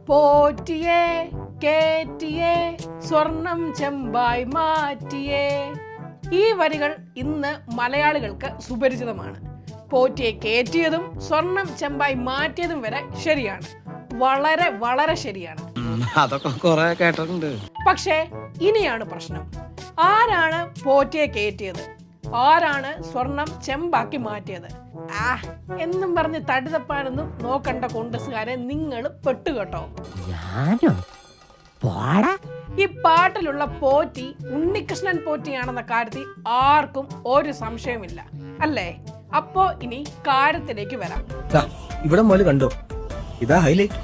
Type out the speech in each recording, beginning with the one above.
പോറ്റിയെ കേറ്റിയെ സ്വർണം ചെമ്പായി മാറ്റിയേ. ഈ വരികൾ ഇന്ന് മലയാളികൾക്ക് സുപരിചിതമാണ്. പോറ്റിയെ കേറ്റിയതും സ്വർണം ചെമ്പായി മാറ്റിയതും വരെ ശരിയാണ്, വളരെ വളരെ ശരിയാണ്. അതൊക്കെ കുറെ കേട്ടിട്ടുണ്ട്. പക്ഷേ ഇനിയാണ് പ്രശ്നം. ആരാണ് പോറ്റിയെ കേറ്റിയത്? ആരാണ് സ്വർണം ചെമ്പാക്കി മാറ്റിയത്? എന്നും പറഞ്ഞ് തടിതപ്പാനൊന്നും നോക്കണ്ട കോൺഗ്രസ്സുകാരെ, നിങ്ങൾ പെട്ടുകേട്ടോ. ഈ പാട്ടിലുള്ള പോറ്റി ഉണ്ണികൃഷ്ണൻ പോറ്റിയാണെന്ന കാര്യത്തിൽ ആർക്കും ഒരു സംശയമില്ല അല്ലേ? അപ്പോ ഇനി കാര്യത്തിലേക്ക് വരാം. ഇവിടെ മുതൽ കണ്ടോ, ഇതാ ഹൈലൈറ്റ്.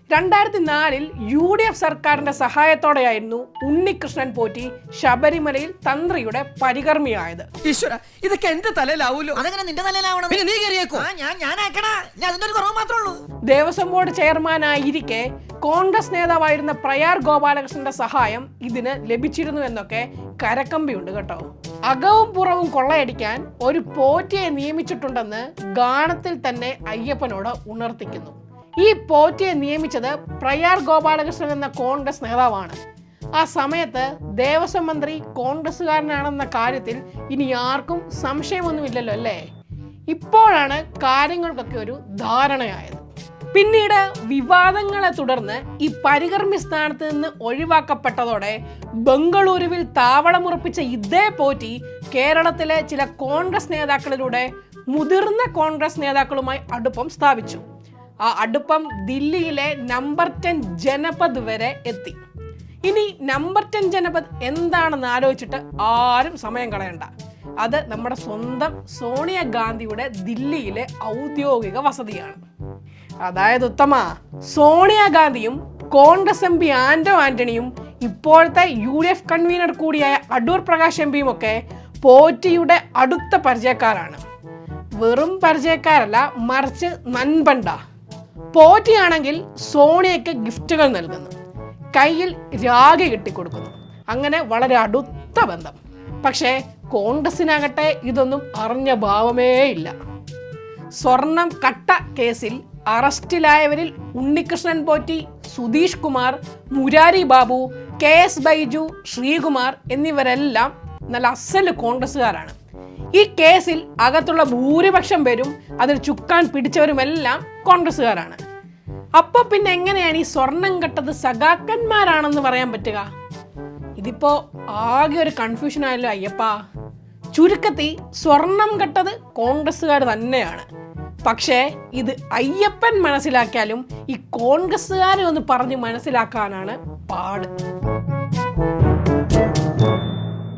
2004 UDF സർക്കാരിന്റെ സഹായത്തോടെയായിരുന്നു ഉണ്ണികൃഷ്ണൻ പോറ്റി ശബരിമലയിൽ തന്ത്രിയുടെ പരികർമ്മിയായത്. ഈശ്വര, ഇതൊക്കെ എന്റെ തലയിലാവൂലോ. അതെങ്ങനെ നിന്റെ തലയിലാവണം? നീ കയറിയേക്കോ? ദേവസ്വം ബോർഡ് ചെയർമാനായിരിക്കെ കോൺഗ്രസ് നേതാവായിരുന്ന പ്രയാർ ഗോപാലകൃഷ്ണന്റെ സഹായം ഇതിന് ലഭിച്ചിരുന്നു എന്നൊക്കെ കരക്കമ്പിയുണ്ട് കേട്ടോ. അകവും പുറവും കൊള്ളയടിക്കാൻ ഒരു പോറ്റിയെ നിയമിച്ചിട്ടുണ്ടെന്ന് ഗാനത്തിൽ തന്നെ അയ്യപ്പനോട് ഉണർത്തിക്കുന്നു. ഈ പോറ്റിയെ നിയമിച്ചത് പ്രയാർ ഗോപാലകൃഷ്ണൻ എന്ന കോൺഗ്രസ് നേതാവാണ്. ആ സമയത്ത് ദേവസ്വം മന്ത്രി കോൺഗ്രസ്സുകാരനാണെന്ന കാര്യത്തിൽ ഇനി ആർക്കും സംശയമൊന്നുമില്ലല്ലോ അല്ലേ? ഇപ്പോഴാണ് കാര്യങ്ങൾക്കൊക്കെ ഒരു ധാരണയായത്. പിന്നീട് വിവാദങ്ങളെ തുടർന്ന് ഈ പരികർമ്മി സ്ഥാനത്ത് നിന്ന് ഒഴിവാക്കപ്പെട്ടതോടെ ബംഗളൂരുവിൽ താവളമുറപ്പിച്ച ഇതേ പോറ്റി കേരളത്തിലെ ചില കോൺഗ്രസ് നേതാക്കളിലൂടെ മുതിർന്ന കോൺഗ്രസ് നേതാക്കളുമായി അടുപ്പം സ്ഥാപിച്ചു. ആ അടുപ്പം ദില്ലിയിലെ നമ്പർ 10 ജനപദ് വരെ എത്തി. ഇനി നമ്പർ 10 ജനപദ് എന്താണെന്ന് ആലോചിച്ചിട്ട് ആരും സമയം കളയണ്ട. അത് നമ്മുടെ സ്വന്തം സോണിയാഗാന്ധിയുടെ ദില്ലിയിലെ ഔദ്യോഗിക വസതിയാണ്. അതായത് ഉത്തമ, സോണിയാഗാന്ധിയും കോൺഗ്രസ് MP ആന്റോ ആന്റണിയും ഇപ്പോഴത്തെ UDF കൺവീനർ കൂടിയായ അടൂർ പ്രകാശ് MPയും ഒക്കെ പോറ്റിയുടെ അടുത്ത പരിചയക്കാരാണ്. വെറും പരിചയക്കാരല്ല, മറിച്ച് നൻപണ്ട. പോറ്റിയാണെങ്കിൽ സോണിയയ്ക്ക് ഗിഫ്റ്റുകൾ നൽകുന്നു, കയ്യിൽ രാഗി കെട്ടിക്കൊടുക്കുന്നു. അങ്ങനെ വളരെ അടുത്ത ബന്ധം. പക്ഷേ കോൺഗ്രസിനാകട്ടെ ഇതൊന്നും അറിഞ്ഞ ഭാവമേ ഇല്ല. സ്വർണം കട്ട കേസിൽ അറസ്റ്റിലായവരിൽ ഉണ്ണികൃഷ്ണൻ പോറ്റി, സുധീഷ് കുമാർ, മുരാരി ബാബു, KS ബൈജു, ശ്രീകുമാർ എന്നിവരെല്ലാം നല്ല അസല് കോൺഗ്രസ്സുകാരാണ്. ഈ കേസിൽ അകത്തുള്ള ഭൂരിപക്ഷം പേരും അതിൽ ചുക്കാൻ പിടിച്ചവരുമെല്ലാം കോൺഗ്രസ്സുകാരാണ്. അപ്പൊ പിന്നെ എങ്ങനെയാണ് ഈ സ്വർണം കെട്ടത് സഖാക്കന്മാരാണെന്ന് പറയാൻ പറ്റുക? ഇതിപ്പോ ആകെ ഒരു കൺഫ്യൂഷൻ ആയല്ലോ അയ്യപ്പ. ചുരുക്കത്തിൽ സ്വർണം കെട്ടത് കോൺഗ്രസ്സുകാർ തന്നെയാണ്. പക്ഷേ ഇത് അയ്യപ്പൻ മനസ്സിലാക്കിയാലും ഈ കോൺഗ്രസ്സുകാരെ ഒന്ന് പറഞ്ഞ് മനസ്സിലാക്കാനാണ് പാട്.